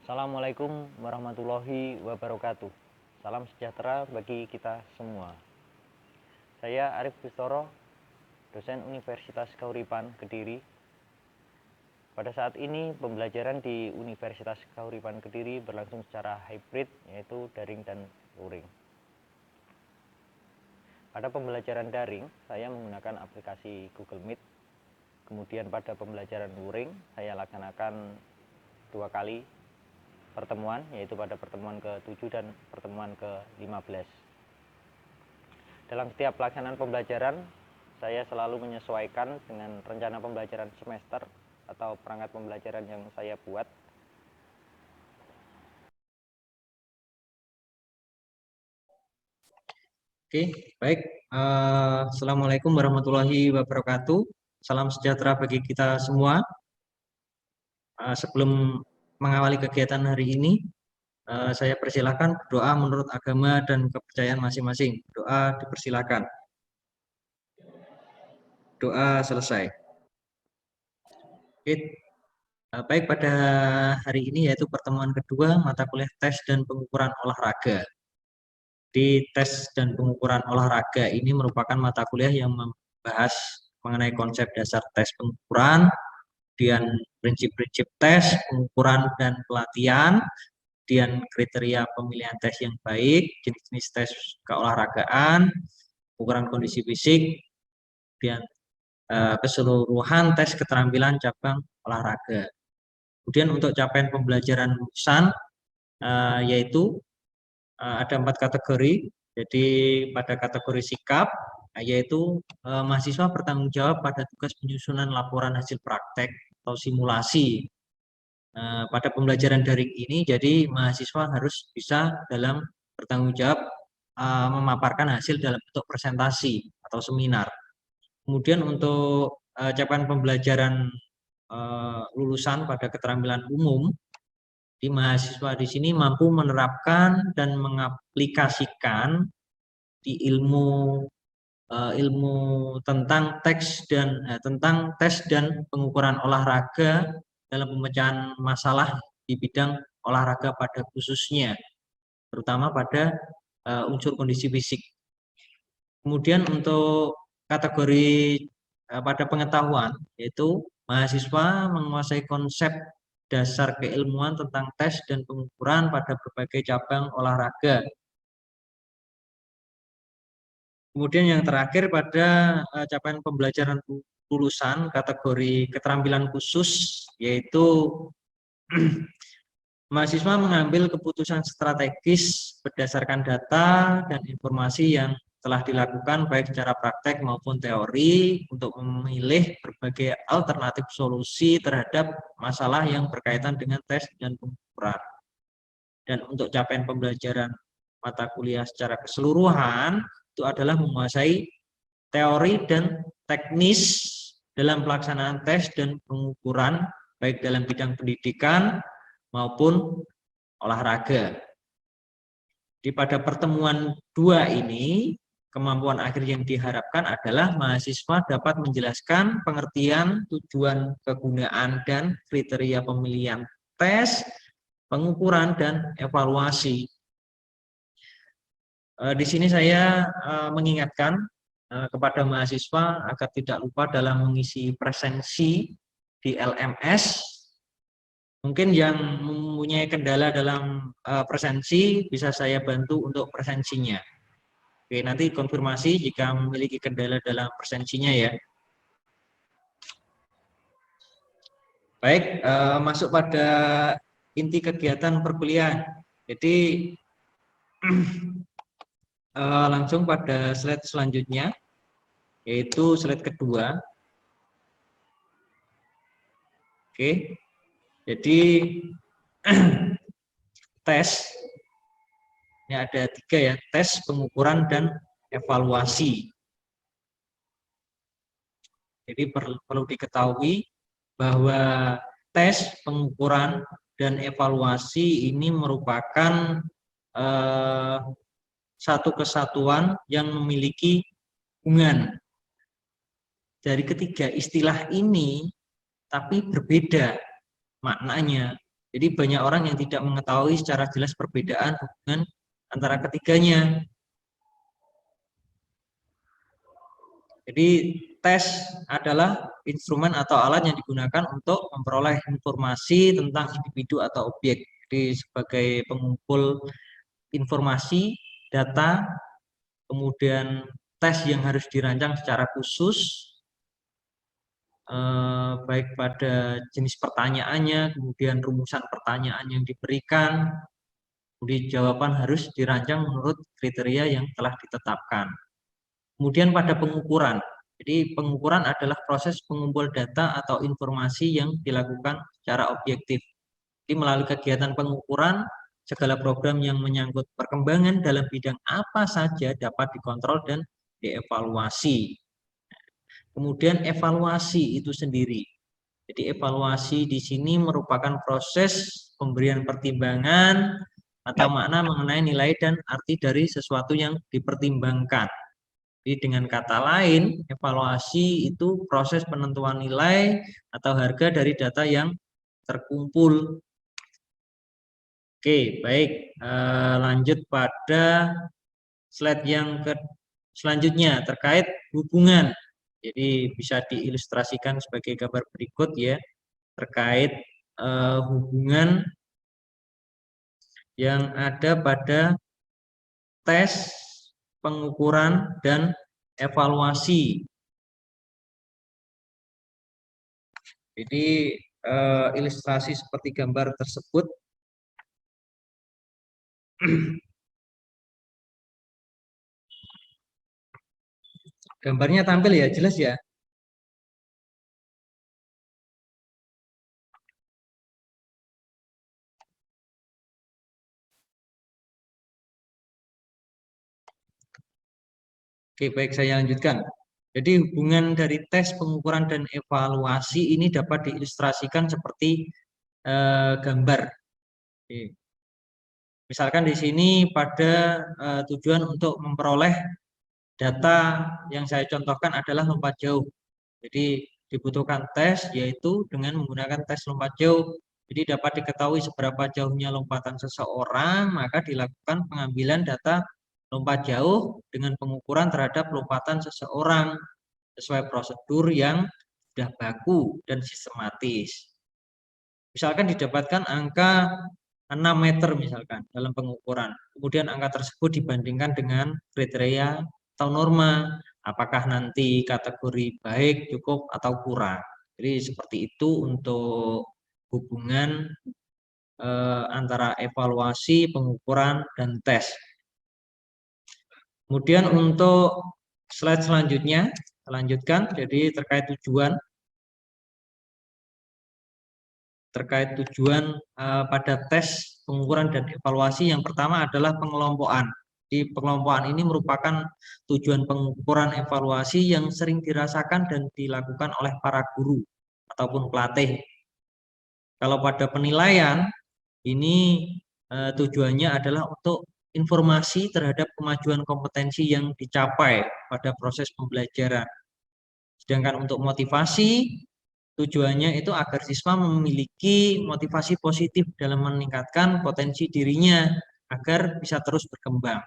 Assalamualaikum warahmatullahi wabarakatuh. Salam sejahtera bagi kita semua. Saya Arif Bustoro, dosen Universitas Kauripan Kediri. Pada saat ini pembelajaran di Universitas Kauripan Kediri berlangsung secara hybrid, yaitu daring dan luring. Pada pembelajaran daring, saya menggunakan aplikasi Google Meet. Kemudian pada pembelajaran luring, saya laksanakan 2 kali pertemuan, yaitu pada pertemuan ke-7 dan pertemuan ke-15. Dalam setiap pelaksanaan pembelajaran, saya selalu menyesuaikan dengan rencana pembelajaran semester atau perangkat pembelajaran yang saya buat. Oke, baik. Assalamualaikum warahmatullahi wabarakatuh. Salam sejahtera bagi kita semua. Sebelum mengawali kegiatan hari ini, saya persilakan berdoa menurut agama dan kepercayaan masing-masing. Doa dipersilakan. Doa selesai. Oke, baik, pada hari ini yaitu pertemuan kedua mata kuliah tes dan pengukuran olahraga. Di tes dan pengukuran olahraga ini merupakan mata kuliah yang membahas mengenai konsep dasar tes pengukuran, kemudian prinsip-prinsip tes, pengukuran dan pelatihan, kemudian kriteria pemilihan tes yang baik, jenis-jenis tes keolahragaan, ukuran kondisi fisik, kemudian keseluruhan tes keterampilan cabang olahraga. Kemudian untuk capaian pembelajaran lulusan yaitu ada 4 kategori. Jadi pada kategori sikap yaitu mahasiswa bertanggung jawab pada tugas penyusunan laporan hasil praktek atau simulasi. Pada pembelajaran daring ini, jadi mahasiswa harus bisa dalam bertanggung jawab memaparkan hasil dalam bentuk presentasi atau seminar. Kemudian untuk capaian pembelajaran lulusan pada keterampilan umum, di mahasiswa di sini mampu menerapkan dan mengaplikasikan di ilmu tentang tes dan pengukuran olahraga dalam pemecahan masalah di bidang olahraga pada khususnya, terutama pada unsur kondisi fisik. Kemudian untuk kategori pada pengetahuan, yaitu mahasiswa menguasai konsep dasar keilmuan tentang tes dan pengukuran pada berbagai cabang olahraga. Kemudian yang terakhir pada capaian pembelajaran lulusan kategori keterampilan khusus, yaitu mahasiswa mengambil keputusan strategis berdasarkan data dan informasi yang telah dilakukan baik secara praktek maupun teori untuk memilih berbagai alternatif solusi terhadap masalah yang berkaitan dengan tes dan pengukuran. Dan untuk capaian pembelajaran mata kuliah secara keseluruhan itu adalah menguasai teori dan teknis dalam pelaksanaan tes dan pengukuran baik dalam bidang pendidikan maupun olahraga. Di pada pertemuan 2 ini, kemampuan akhir yang diharapkan adalah mahasiswa dapat menjelaskan pengertian, tujuan, kegunaan, dan kriteria pemilihan tes, pengukuran, dan evaluasi. Di sini saya mengingatkan kepada mahasiswa agar tidak lupa dalam mengisi presensi di LMS. Mungkin yang mempunyai kendala dalam presensi bisa saya bantu untuk presensinya. Oke, nanti konfirmasi jika memiliki kendala dalam presensinya ya. Baik, masuk pada inti kegiatan perkuliahan. Jadi langsung pada slide selanjutnya, yaitu slide kedua. Oke, jadi tes ini ada 3 ya, tes, pengukuran, dan evaluasi. Jadi perlu diketahui bahwa tes, pengukuran, dan evaluasi ini merupakan satu kesatuan yang memiliki hubungan dari ketiga istilah ini, tapi berbeda maknanya. Jadi banyak orang yang tidak mengetahui secara jelas perbedaan hubungan antara ketiganya. Jadi tes adalah instrumen atau alat yang digunakan untuk memperoleh informasi tentang individu atau objek. Jadi sebagai pengumpul informasi, data, kemudian tes yang harus dirancang secara khusus, baik pada jenis pertanyaannya, kemudian rumusan pertanyaan yang diberikan, kemudian jawaban harus dirancang menurut kriteria yang telah ditetapkan. Kemudian pada pengukuran. Jadi pengukuran adalah proses pengumpul data atau informasi yang dilakukan secara objektif. Jadi melalui kegiatan pengukuran, segala program yang menyangkut perkembangan dalam bidang apa saja dapat dikontrol dan dievaluasi. Kemudian evaluasi itu sendiri. Jadi evaluasi di sini merupakan proses pemberian pertimbangan atau makna mengenai nilai dan arti dari sesuatu yang dipertimbangkan. Jadi dengan kata lain, evaluasi itu proses penentuan nilai atau harga dari data yang terkumpul. Oke, baik. Lanjut pada slide yang selanjutnya terkait hubungan. Jadi bisa diilustrasikan sebagai gambar berikut ya, terkait hubungan yang ada pada tes, pengukuran, dan evaluasi. Jadi ilustrasi seperti gambar tersebut gambarnya tampil ya, jelas ya. Oke, baik, saya lanjutkan. Jadi hubungan dari tes, pengukuran, dan evaluasi ini dapat diilustrasikan seperti gambar. Oke. Misalkan di sini pada tujuan untuk memperoleh data yang saya contohkan adalah lompat jauh. Jadi dibutuhkan tes yaitu dengan menggunakan tes lompat jauh. Jadi dapat diketahui seberapa jauhnya lompatan seseorang, maka dilakukan pengambilan data lompat jauh dengan pengukuran terhadap lompatan seseorang sesuai prosedur yang sudah baku dan sistematis. Misalkan didapatkan angka 6 meter misalkan dalam pengukuran. Kemudian angka tersebut dibandingkan dengan kriteria atau norma. Apakah nanti kategori baik, cukup, atau kurang. Jadi seperti itu untuk hubungan antara evaluasi, pengukuran, dan tes. Kemudian untuk slide selanjutnya, lanjutkan. Jadi terkait tujuan. Pada tes, pengukuran, dan evaluasi, yang pertama adalah pengelompokan. Di pengelompokan ini merupakan tujuan pengukuran evaluasi yang sering dirasakan dan dilakukan oleh para guru ataupun pelatih. Kalau pada penilaian, ini tujuannya adalah untuk informasi terhadap kemajuan kompetensi yang dicapai pada proses pembelajaran. Sedangkan untuk motivasi, tujuannya itu agar siswa memiliki motivasi positif dalam meningkatkan potensi dirinya agar bisa terus berkembang.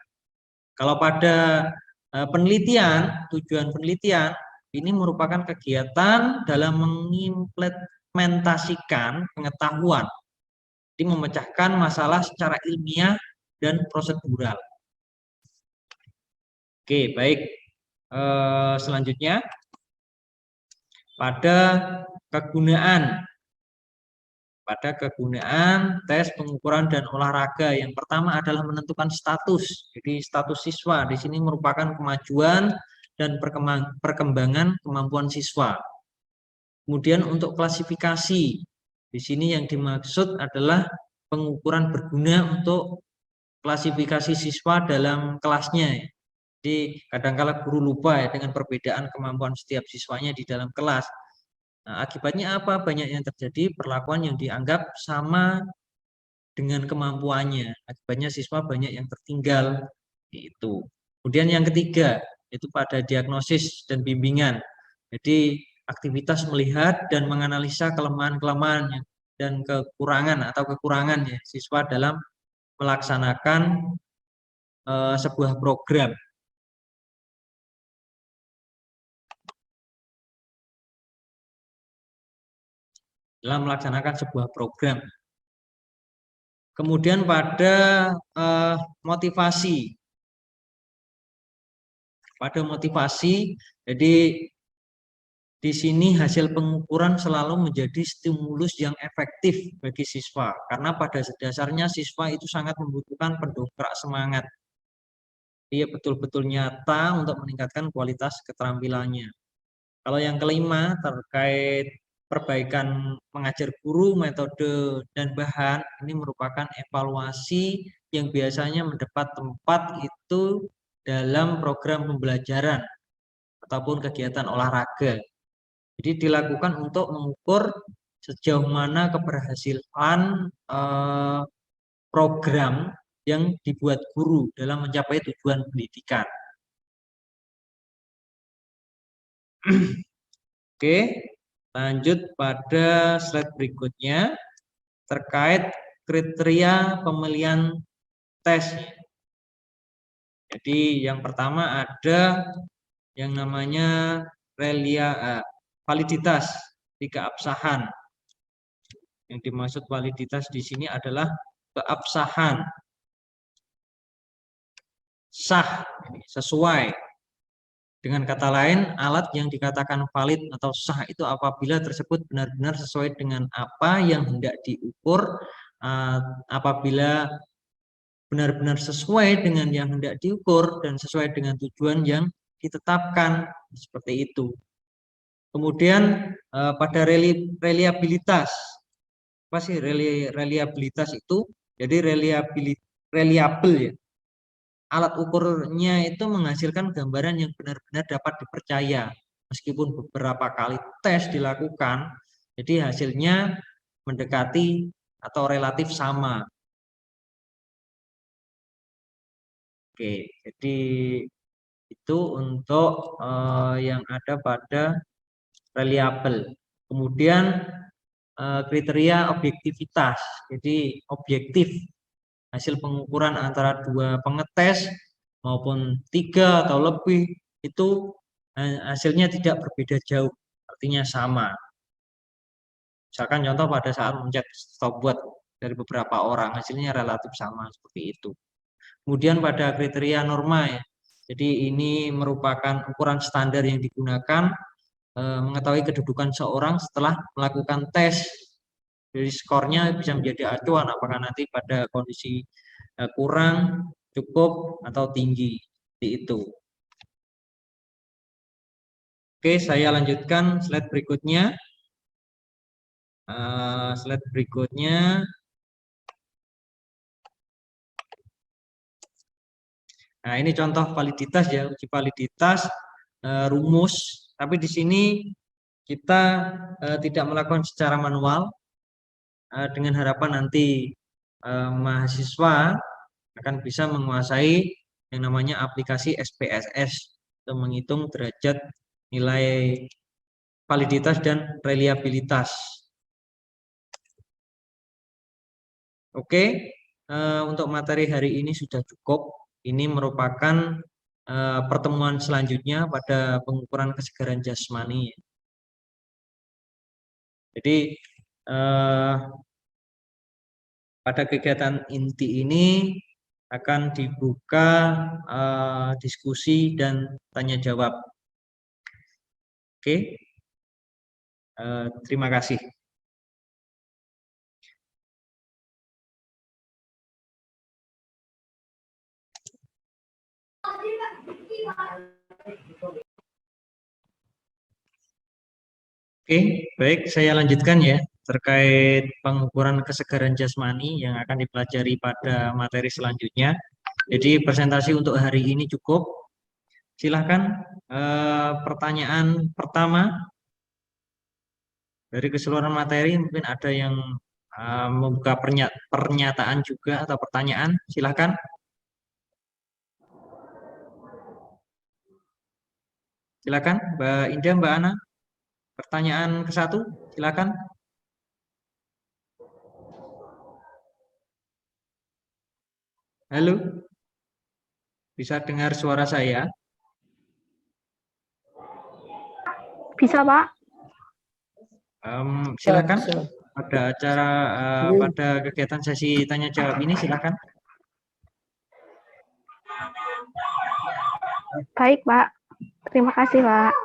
Kalau pada penelitian, tujuan penelitian ini merupakan kegiatan dalam mengimplementasikan pengetahuan, jadi memecahkan masalah secara ilmiah dan prosedural. Oke, baik. Selanjutnya pada kegunaan tes, pengukuran, dan olahraga. Yang pertama adalah menentukan status. Jadi status siswa di sini merupakan kemajuan dan perkembangan kemampuan siswa. Kemudian untuk klasifikasi, di sini yang dimaksud adalah pengukuran berguna untuk klasifikasi siswa dalam kelasnya. Jadi kadang-kala guru lupa ya dengan perbedaan kemampuan setiap siswanya di dalam kelas. Nah, akibatnya apa? Banyak yang terjadi perlakuan yang dianggap sama dengan kemampuannya. Akibatnya siswa banyak yang tertinggal. Itu. Kemudian yang ketiga, itu pada diagnosis dan bimbingan. Jadi aktivitas melihat dan menganalisa kelemahan-kelemahan yang dan kekurangan ya siswa dalam melaksanakan sebuah program. Kemudian pada motivasi. Jadi di sini hasil pengukuran selalu menjadi stimulus yang efektif bagi siswa, karena pada dasarnya siswa itu sangat membutuhkan pendongkrak semangat. Dia betul-betul nyata untuk meningkatkan kualitas keterampilannya. Kalau yang kelima terkait perbaikan mengajar guru, metode, dan bahan, ini merupakan evaluasi yang biasanya mendapat tempat itu dalam program pembelajaran ataupun kegiatan olahraga. Jadi dilakukan untuk mengukur sejauh mana keberhasilan program yang dibuat guru dalam mencapai tujuan pendidikan. Oke, lanjut pada slide berikutnya terkait kriteria pemilihan tes. Jadi yang pertama ada yang namanya validitas di keabsahan. Yang dimaksud validitas di sini adalah keabsahan, sah, sesuai. Dengan kata lain, alat yang dikatakan valid atau sah itu apabila tersebut benar-benar sesuai dengan apa yang hendak diukur, apabila benar-benar sesuai dengan yang hendak diukur dan sesuai dengan tujuan yang ditetapkan, seperti itu. Kemudian pada reliabilitas, apa sih reliabilitas itu? Jadi reliable ya. Alat ukurnya itu menghasilkan gambaran yang benar-benar dapat dipercaya meskipun beberapa kali tes dilakukan, jadi hasilnya mendekati atau relatif sama. Oke, jadi itu untuk yang ada pada reliable. Kemudian kriteria objektivitas, jadi objektif hasil pengukuran antara dua pengetes maupun 3 atau lebih itu hasilnya tidak berbeda jauh, artinya sama. Misalkan contoh pada saat mencet stopwatch dari beberapa orang hasilnya relatif sama, seperti itu. Kemudian pada kriteria norma ya, jadi ini merupakan ukuran standar yang digunakan mengetahui kedudukan seorang setelah melakukan tes. Jadi skornya bisa menjadi acuan apakah nanti pada kondisi kurang, cukup, atau tinggi. Seperti itu. Oke, saya lanjutkan slide berikutnya. Nah, ini contoh validitas ya, uji validitas rumus. Tapi di sini kita tidak melakukan secara manual dengan harapan nanti mahasiswa akan bisa menguasai yang namanya aplikasi SPSS untuk menghitung derajat nilai validitas dan reliabilitas. Oke, untuk materi hari ini sudah cukup. Ini merupakan pertemuan selanjutnya pada pengukuran kesegaran jasmani. Jadi pada kegiatan inti ini akan dibuka diskusi dan tanya jawab. Oke, terima kasih. Oke, baik, saya lanjutkan ya terkait pengukuran kesegaran jasmani yang akan dipelajari pada materi selanjutnya. Jadi presentasi untuk hari ini cukup. Silahkan pertanyaan pertama dari keseluruhan materi, mungkin ada yang membuka pernyataan juga atau pertanyaan. Silahkan. Silakan, Mbak Indah, Mbak Ana. Pertanyaan ke-1, silakan. Halo, bisa dengar suara saya? Bisa, Pak. Silakan pada acara pada kegiatan sesi tanya jawab ini silakan. Baik, Pak. Terima kasih, Pak.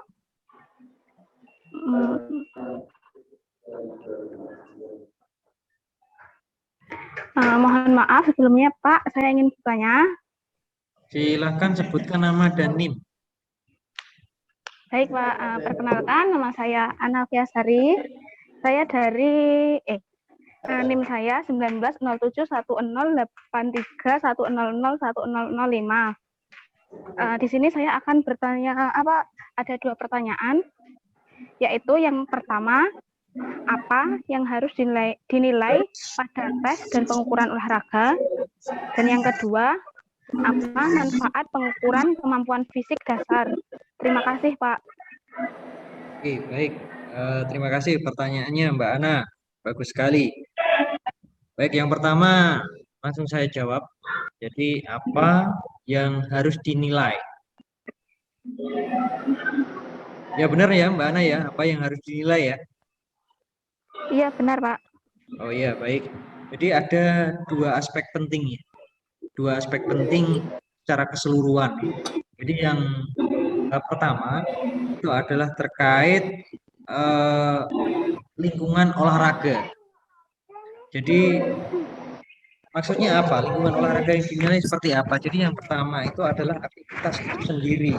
Mohon maaf sebelumnya, Pak. Saya ingin bertanya. Silakan sebutkan nama dan NIM. Baik, Pak. Perkenalkan, nama saya Analvia Sari. Saya dari NIM saya 1907108310010005. Di sini saya akan bertanya ada 2 pertanyaan, yaitu yang pertama, apa yang harus dinilai pada tes dan pengukuran olahraga, dan yang kedua, apa manfaat pengukuran kemampuan fisik dasar. Terima kasih, Pak. Oke, baik. Terima kasih pertanyaannya, Mbak Ana. Bagus sekali. Baik, yang pertama langsung saya jawab. Jadi apa yang harus dinilai? Ya benar ya, Mbak Ana ya. Apa yang harus dinilai ya? Iya, benar, Pak. Oh iya, baik. Jadi ada 2 aspek penting ya. 2 aspek penting secara keseluruhan. Jadi yang pertama itu adalah terkait lingkungan olahraga. Jadi maksudnya apa? Lingkungan olahraga yang dinilai seperti apa? Jadi yang pertama itu adalah aktivitas itu sendiri.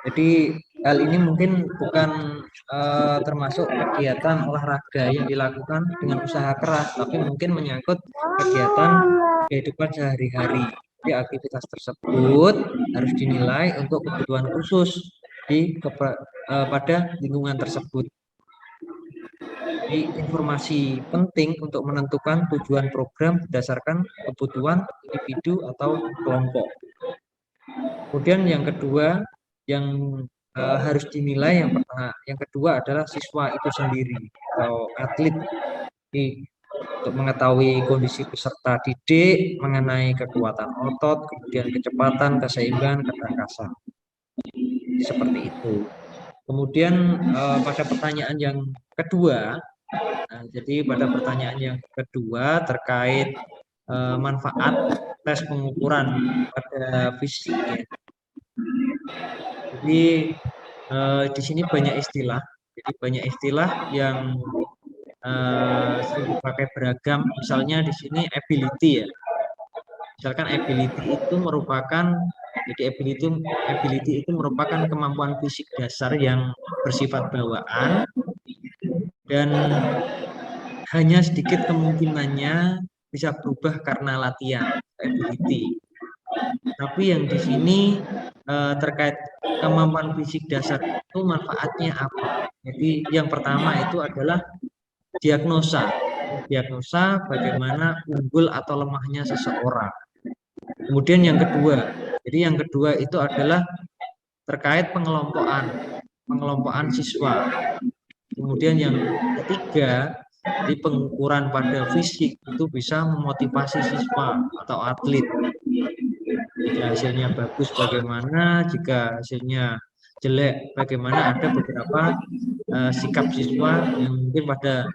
Jadi hal ini mungkin bukan termasuk kegiatan olahraga yang dilakukan dengan usaha keras, tapi mungkin menyangkut kegiatan kehidupan sehari-hari. Jadi aktivitas tersebut harus dinilai untuk kebutuhan khusus pada lingkungan tersebut. Jadi informasi penting untuk menentukan tujuan program berdasarkan kebutuhan individu atau kelompok. Kemudian yang kedua yang harus dinilai yang kedua adalah siswa itu sendiri atau atlet. Jadi, untuk mengetahui kondisi peserta didik mengenai kekuatan otot, kemudian kecepatan, keseimbangan, ketangkasan. Seperti itu. Kemudian pada pertanyaan yang kedua, jadi pada pertanyaan yang kedua terkait manfaat tes pengukuran pada fisik ya. Jadi di sini banyak istilah. Jadi banyak istilah yang sering dipakai beragam. Misalnya di sini ability ya. Misalkan ability itu merupakan ability itu merupakan kemampuan fisik dasar yang bersifat bawaan dan hanya sedikit kemungkinannya bisa berubah karena latihan ability. Tapi yang di sini terkait kemampuan fisik dasar itu manfaatnya apa? Jadi yang pertama itu adalah diagnosa bagaimana unggul atau lemahnya seseorang. Kemudian yang kedua itu adalah terkait pengelompokan siswa. Kemudian yang ketiga, di pengukuran pada fisik itu bisa memotivasi siswa atau atlet. Jika hasilnya bagus bagaimana, jika hasilnya jelek bagaimana, ada beberapa sikap siswa yang mungkin pada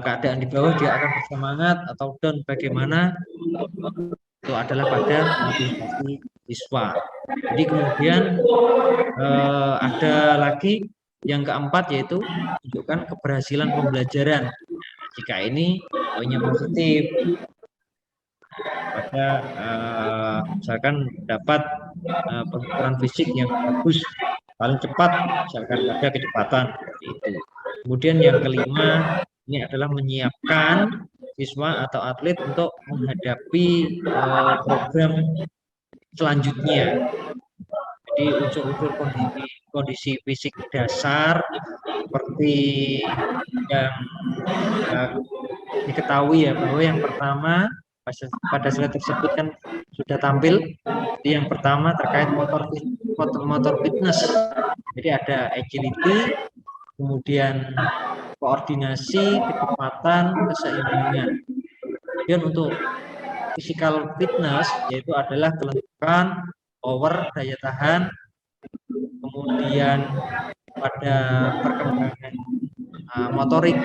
keadaan di bawah dia akan bersemangat atau down bagaimana, itu adalah pada motivasi siswa. Jadi kemudian ada lagi yang keempat yaitu menunjukkan keberhasilan pembelajaran. Jika ini poinnya positif, pada misalkan dapat pengukuran fisik yang bagus, paling cepat, misalkan pada kecepatan seperti itu. Kemudian yang kelima ini adalah menyiapkan siswa atau atlet untuk menghadapi program selanjutnya. Jadi unsur-unsur kondisi fisik dasar seperti yang diketahui ya, bahwa yang pertama pada slide tersebut kan sudah tampil. Jadi yang pertama terkait motor fitness. Jadi ada agility, kemudian koordinasi, kecepatan, keseimbangan. Kemudian untuk physical fitness, yaitu adalah kelengkapan power, daya tahan, kemudian pada perkembangan motorik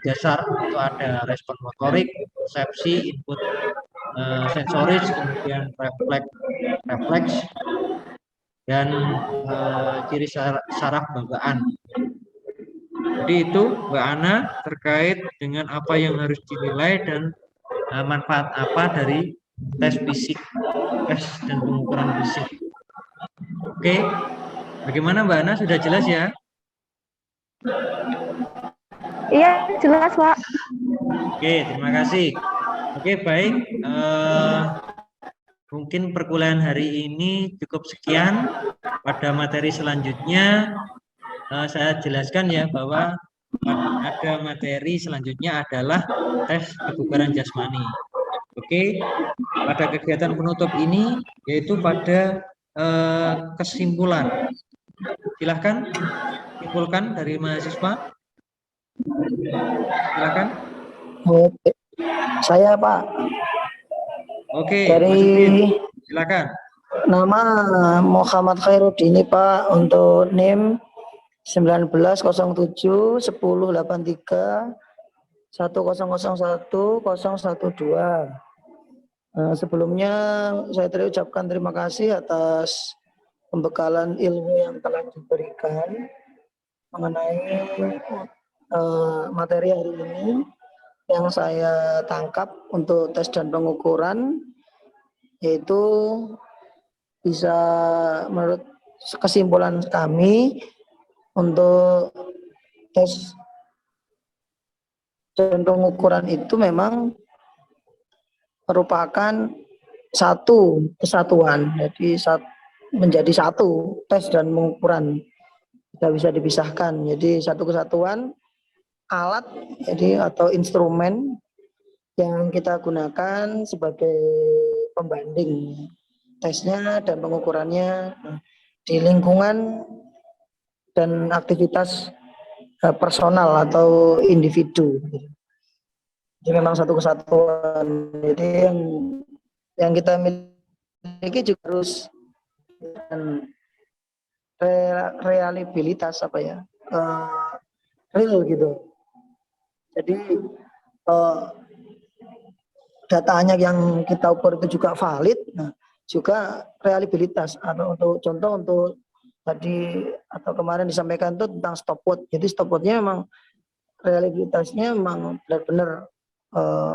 dasar itu ada respon motorik, persepsi, input sensoris, kemudian refleks dan ciri saraf bawaan. Jadi itu Mbak Ana terkait dengan apa yang harus dinilai dan manfaat apa dari tes fisik, tes dan pengukuran fisik. Oke, bagaimana Mbak Ana, sudah jelas ya? Iya, jelas, Pak. Oke, terima kasih. Oke, baik. Mungkin perkuliahan hari ini cukup sekian. Pada materi selanjutnya saya jelaskan ya bahwa ada materi selanjutnya adalah tes kebugaran jasmani. Oke, pada kegiatan penutup ini yaitu pada kesimpulan. Silahkan simpulkan dari mahasiswa. Silakan. Oke. Saya Pak. Oke, Dari Mas Udin, silakan. nama Muhammad Khairuddin Pak, untuk NIM 1907 1083 1001 012. Sebelumnya saya terucapkan terima kasih atas pembekalan ilmu yang telah diberikan mengenai materi hari ini yang saya tangkap untuk tes dan pengukuran, yaitu bisa menurut kesimpulan kami untuk tes dan pengukuran itu memang merupakan satu kesatuan, jadi menjadi satu tes dan pengukuran, tidak bisa dipisahkan, jadi satu kesatuan alat jadi atau instrumen yang kita gunakan sebagai pembanding tesnya dan pengukurannya di lingkungan dan aktivitas personal atau individu. Jadi memang satu kesatuan. Jadi yang kita miliki juga harus reliabilitas real gitu. Jadi datanya yang kita ukur itu juga valid, juga reliabilitas. Atau untuk tadi atau kemarin disampaikan itu tentang stopwatch. Jadi stopwatchnya memang reliabilitasnya memang benar-benar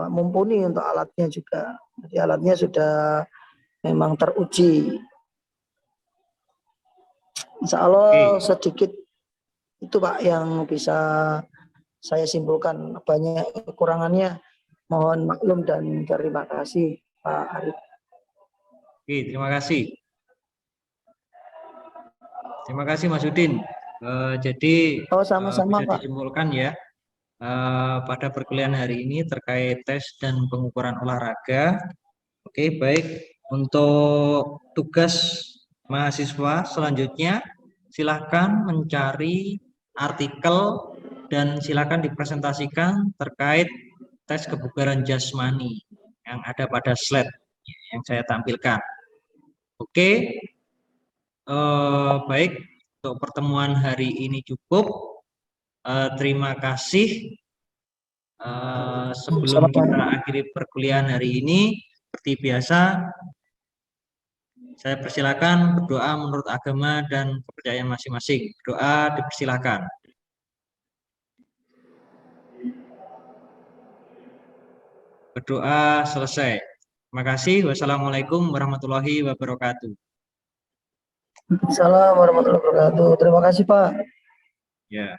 mumpuni untuk alatnya juga. Jadi alatnya sudah memang teruji. Insya Allah sedikit itu Pak yang bisa saya simpulkan, banyak kekurangannya mohon maklum dan terima kasih Pak Arif. Oke, terima kasih. Terima kasih Mas Udin. Jadi sama-sama bisa Pak. disimpulkan ya pada perkuliahan hari ini terkait tes dan pengukuran olahraga. Oke, baik. Untuk tugas mahasiswa selanjutnya, silakan mencari artikel dan silakan dipresentasikan terkait tes kebugaran jasmani yang ada pada slide yang saya tampilkan. Oke, baik, untuk pertemuan hari ini cukup. Terima kasih. Sebelum kita akhiri perkuliahan hari ini, seperti biasa, saya persilakan berdoa menurut agama dan kepercayaan masing-masing. Doa dipersilakan. Berdoa selesai. Terima kasih. Wassalamualaikum warahmatullahi wabarakatuh. Assalamualaikum warahmatullahi wabarakatuh. Terima kasih Pak. Ya.